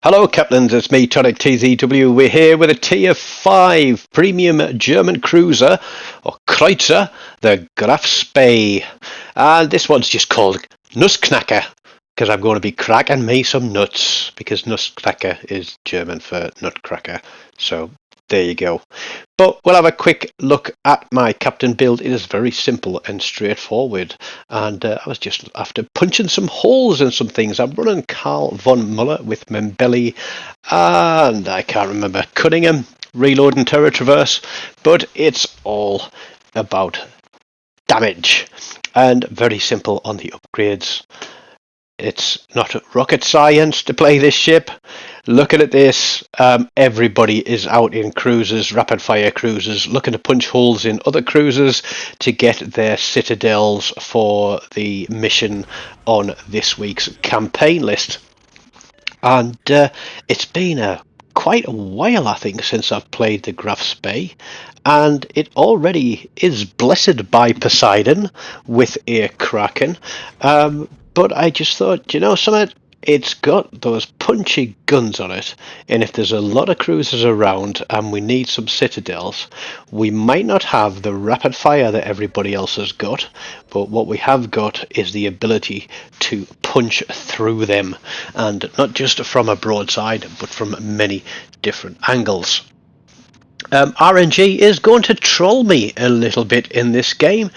Hello Captains, it's me TONIK TZW. We're here with a tier 5 premium German cruiser, or Kreuzer, the Graf Spee. And this one's just called NUSSKNACKER, because I'm going to be cracking me some nuts, because NUSSKNACKER is German for nutcracker. So there you go. But we'll have a quick look at my captain build. It is very simple and straightforward. And I was just after punching some holes in some things. I'm running Karl von Muller with Membelli. And I can't remember Cunningham, reloading Terra Traverse. But it's all about damage. And very simple on the upgrades. It's not rocket science to play this ship. Looking at this, everybody is out in cruisers, rapid fire cruisers, looking to punch holes in other cruisers to get their citadels for the mission on this week's campaign list. And it's been quite a while, I think, since I've played the Graf Spee, and it already is blessed by Poseidon with a Kraken. But I just thought, you know something? It's got those punchy guns on it, and if there's a lot of cruisers around and we need some citadels, we might not have the rapid fire that everybody else has got, but what we have got is the ability to punch through them, and not just from a broadside, but from many different angles. RNG is going to troll me a little bit in this game,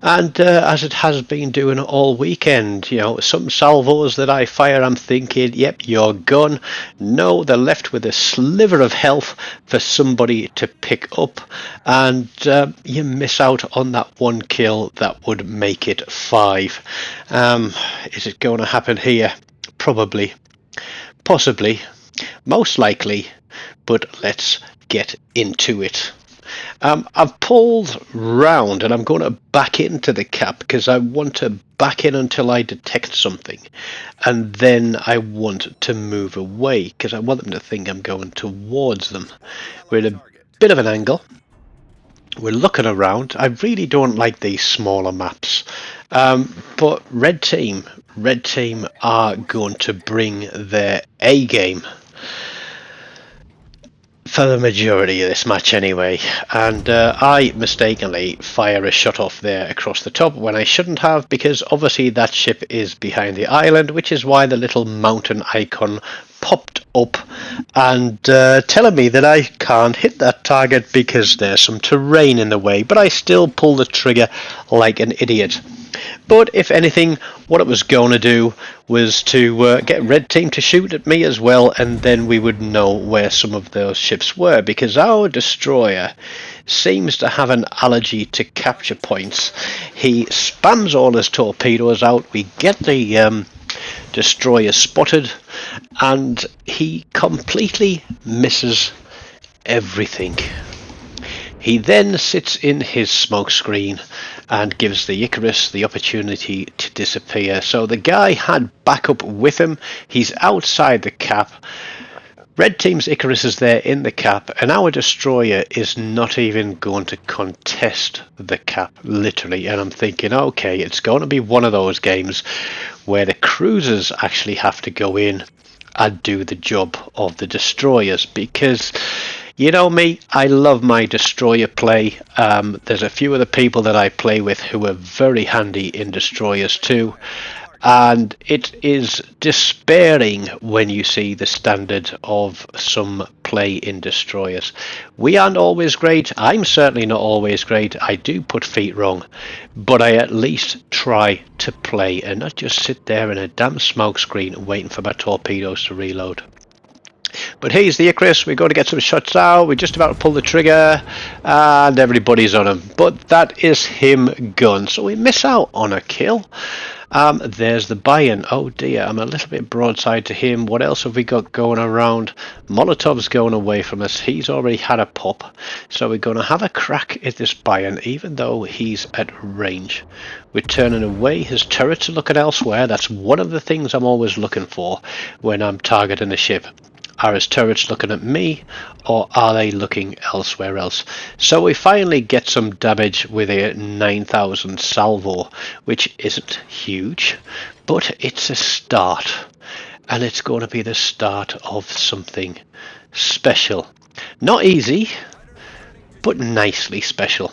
and as it has been doing all weekend, you know, some salvos that I fire, I'm thinking, yep, you're gone. No, they're left with a sliver of health for somebody to pick up, and you miss out on that one kill that would make it 5. Is it going to happen here? Probably, possibly, most likely, but let's get into it. I've pulled round and I'm going to back into the cap because I want to back in until I detect something, and then I want to move away because I want them to think I'm going towards them. We're at a bit of an angle. We're looking around. I really don't like these smaller maps, but red team are going to bring their A game for the majority of this match anyway, and I mistakenly fire a shot off there across the top when I shouldn't have, because obviously that ship is behind the island, which is why the little mountain icon popped up and telling me that I can't hit that target because there's some terrain in the way, but I still pull the trigger like an idiot. But if anything, what it was going to do was to get red team to shoot at me as well, and then we would know where some of those ships were, because our destroyer seems to have an allergy to capture points. He spams all his torpedoes out, we get the destroyer spotted, and he completely misses everything. He then sits in his smoke screen and gives the Icarus the opportunity to disappear. So the guy had backup with him. He's outside the cap. Red team's Icarus is there in the cap, and our destroyer is not even going to contest the cap, literally. And I'm thinking, okay, it's going to be one of those games where the cruisers actually have to go in and do the job of the destroyers, because you know me, I love my destroyer play. There's a few other people that I play with who are very handy in destroyers too, and it is despairing when you see the standard of some play in destroyers. We aren't always great. I'm certainly not always great. I do put feet wrong, but I at least try to play and not just sit there in a damn smoke screen waiting for my torpedoes to reload. But here's the Icarus. We're going to get some shots out. We're just about to pull the trigger and everybody's on him, but that is him gone, so we miss out on a kill. There's the buy-in. Oh dear, I'm a little bit broadside to him. What else have we got going around? Molotov's going away from us. He's already had a pop, so we're going to have a crack at this buy-in even though he's at range. We're turning away. His turrets are looking elsewhere. That's one of the things I'm always looking for when I'm targeting a ship. Are his turrets looking at me, or are they looking elsewhere else? So we finally get some damage with a 9,000 salvo, which isn't huge, but it's a start. and it's going to be the start of something special. Not easy, but nicely special.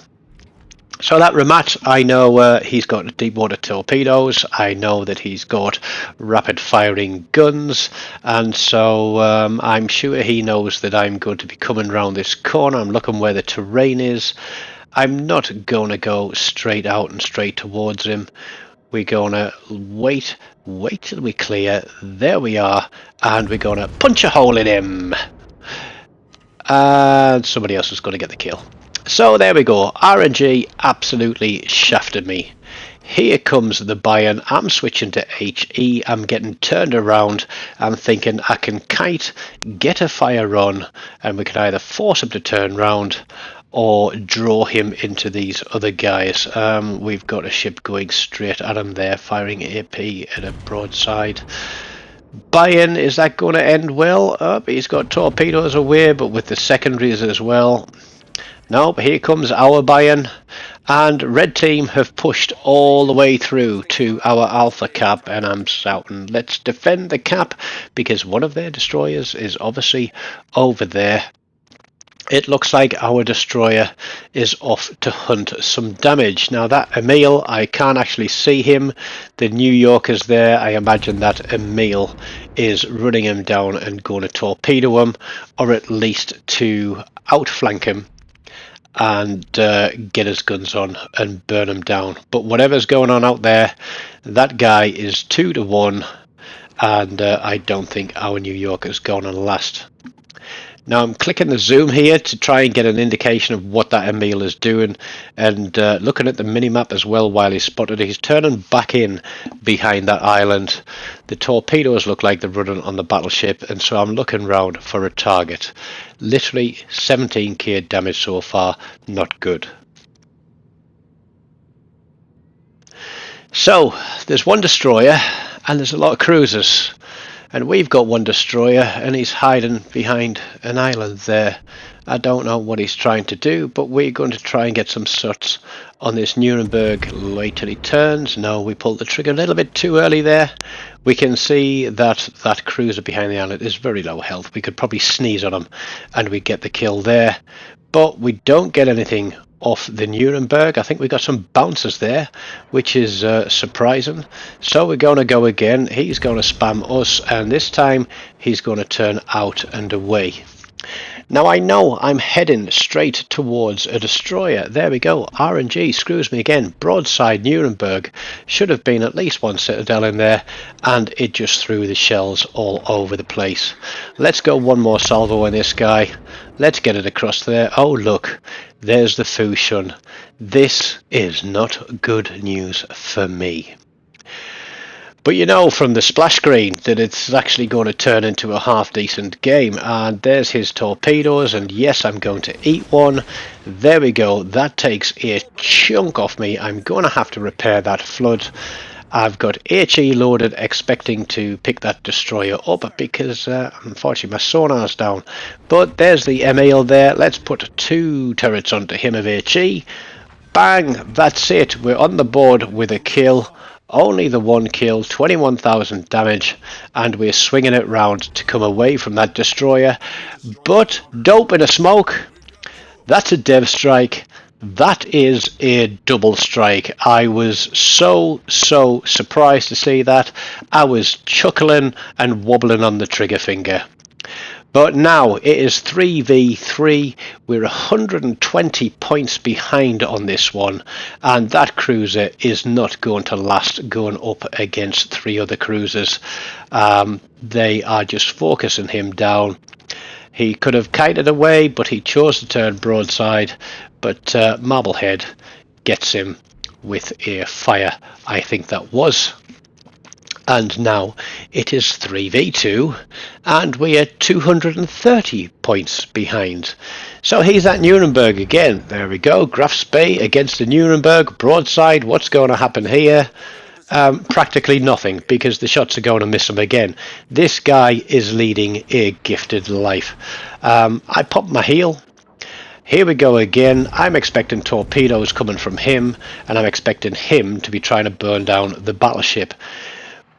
So that Ramat, I know he's got deep water torpedoes, I know that he's got rapid firing guns, and so I'm sure he knows that I'm going to be coming around this corner. I'm looking where the terrain is. I'm not going to go straight out and straight towards him. We're going to wait till we clear. There we are, and we're going to punch a hole in him. And somebody else is going to get the kill. So there we go. RNG absolutely shafted me. Here comes the Bayern. I'm switching to HE. I'm getting turned around. I'm thinking I can kite, get a fire on, and we can either force him to turn round or draw him into these other guys. We've got a ship going straight at him there, firing AP at a broadside. Bayern, is that going to end well? He's got torpedoes away, but with the secondaries as well. No, here comes our Bayern, and red team have pushed all the way through to our alpha cap, and I'm shouting, let's defend the cap, because one of their destroyers is obviously over there. It looks like our destroyer is off to hunt some damage. Now that Emil, I can't actually see him. The New Yorker's there. I imagine that Emil is running him down and going to torpedo him, or at least to outflank him and get his guns on and burn him down. But whatever's going on out there, that guy is 2 to 1, and I don't think our New Yorker's going to last. Now I'm clicking the zoom here to try and get an indication of what that Emil is doing, and looking at the minimap as well while he's spotted. He's turning back in behind that island. The torpedoes look like they're running on the battleship, and so I'm looking round for a target. Literally 17k damage so far, not good. So there's one destroyer and there's a lot of cruisers. And we've got one destroyer and he's hiding behind an island there. I don't know what he's trying to do, but we're going to try and get some shots on this Nuremberg. Wait till he turns. No, we pulled the trigger a little bit too early there. We can see that that cruiser behind the island is very low health. We could probably sneeze on him and we get the kill there. But we don't get anything off the Nuremberg. I think we got some bouncers there, which is surprising. So we're going to go again. He's going to spam us, and this time he's going to turn out and away. Now I know I'm heading straight towards a destroyer. There we go. RNG screws me again. Broadside Nuremberg. Should have been at least one citadel in there, and it just threw the shells all over the place. Let's go one more salvo in this guy. Let's get it across there. Oh look, there's the Fushun. This is not good news for me. But you know from the splash screen that it's actually going to turn into a half decent game, and there's his torpedoes, and yes, I'm going to eat one. There we go. That takes a chunk off me. I'm going to have to repair that flood. I've got HE loaded, expecting to pick that destroyer up because unfortunately my sonar's down. But there's the Emil there. Let's put 2 turrets onto him of HE. Bang, that's it. We're on the board with a kill. Only the 1 kill, 21,000 damage, and we're swinging it round to come away from that destroyer. But dope in a smoke. That's a dev strike. That is a double strike. I was so surprised to see that. I was chuckling and wobbling on the trigger finger. But now it is 3v3. We're 120 points behind on this one, and that cruiser is not going to last going up against 3 other cruisers. They are just focusing him down. He could have kited away, but he chose to turn broadside. But Marblehead gets him with a fire, I think that was. And now it is 3v2, and we are 230 points behind. So he's at Nuremberg again. There we go. Graf Spee against the Nuremberg broadside. What's going to happen here? Practically nothing, because the shots are going to miss him again. This guy is leading a gifted life. I popped my heel. Here we go again. I'm expecting torpedoes coming from him, and I'm expecting him to be trying to burn down the battleship.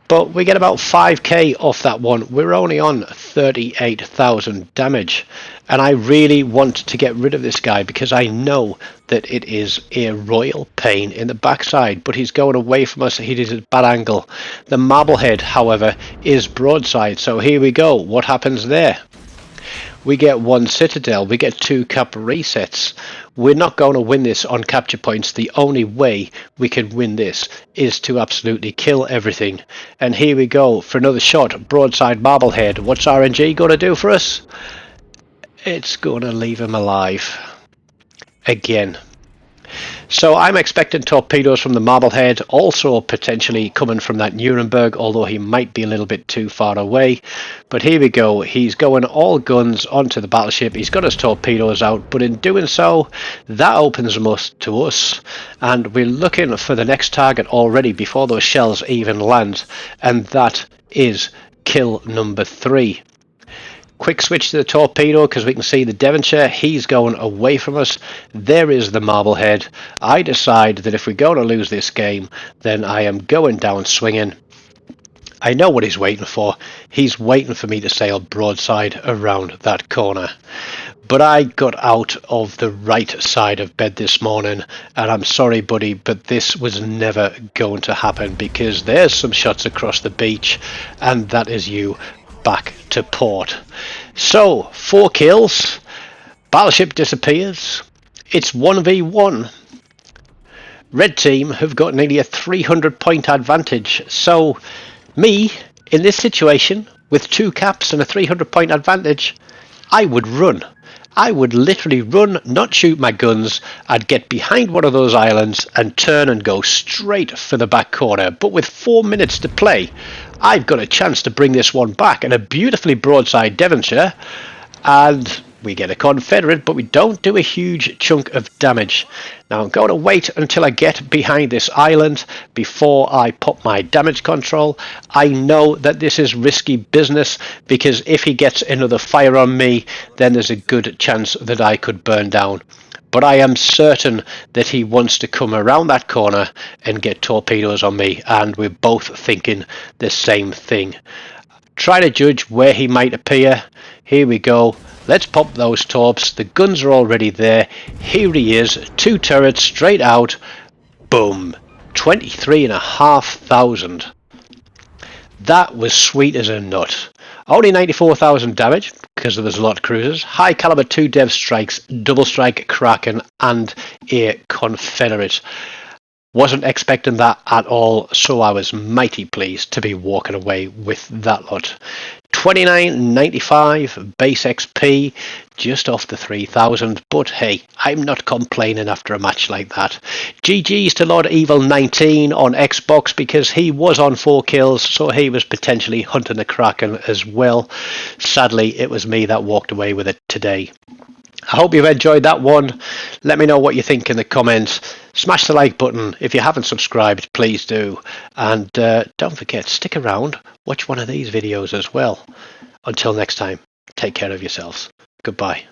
but we get about 5k off that one. We're only on 38,000 damage, and I really want to get rid of this guy because I know that it is a royal pain in the backside, but he's going away from us. He is at bad angle. The Marblehead, however, is broadside, so here we go. What happens there? We get 1 citadel, we get 2 cap resets. We're not going to win this on capture points. The only way we can win this is to absolutely kill everything. And here we go for another shot. Broadside Marblehead. What's RNG going to do for us? It's going to leave him alive again. So I'm expecting torpedoes from the Marblehead, also potentially coming from that Nuremberg, although he might be a little bit too far away. But here we go, he's going all guns onto the battleship. He's got his torpedoes out, but in doing so, that opens them up to us, and we're looking for the next target already before those shells even land, and that is kill number 3. Quick switch to the torpedo because we can see the Devonshire. He's going away from us. There is the Marblehead. I decide that if we're going to lose this game, then I am going down swinging. I know what he's waiting for. He's waiting for me to sail broadside around that corner. But I got out of the right side of bed this morning, and I'm sorry, buddy, but this was never going to happen because there's some shots across the beach, and that is you back to port. So 4 kills, battleship disappears, it's 1v1. Red team have got nearly a 300 point advantage, so me in this situation with 2 caps and a 300 point advantage, I would run. I would literally run, not shoot my guns. I'd get behind one of those islands and turn and go straight for the back corner. But with 4 minutes to play, I've got a chance to bring this one back, and a beautifully broadside Devonshire, and we get a Confederate, but we don't do a huge chunk of damage. Now I'm going to wait until I get behind this island before I pop my damage control. I know that this is risky business because if he gets another fire on me, then there's a good chance that I could burn down. But I am certain that he wants to come around that corner and get torpedoes on me, and we're both thinking the same thing. Try to judge where he might appear. Here we go. Let's pop those torps. The guns are already there. Here he is. 2 turrets straight out. Boom. 23,500. That was sweet as a nut. Only 94,000 damage because there's a lot of cruisers. High caliber 2 dev strikes, double strike Kraken, and a Confederate. Wasn't expecting that at all, so I was mighty pleased to be walking away with that lot. 29.95 base XP, just off the 3,000, but hey, I'm not complaining after a match like that. GG's to Lord Evil 19 on Xbox because he was on 4 kills, so he was potentially hunting the Kraken as well. Sadly, it was me that walked away with it today. I hope you've enjoyed that one. Let me know what you think in the comments. Smash the like button. If you haven't subscribed, please do. And don't forget, stick around. Watch one of these videos as well. Until next time, take care of yourselves. Goodbye.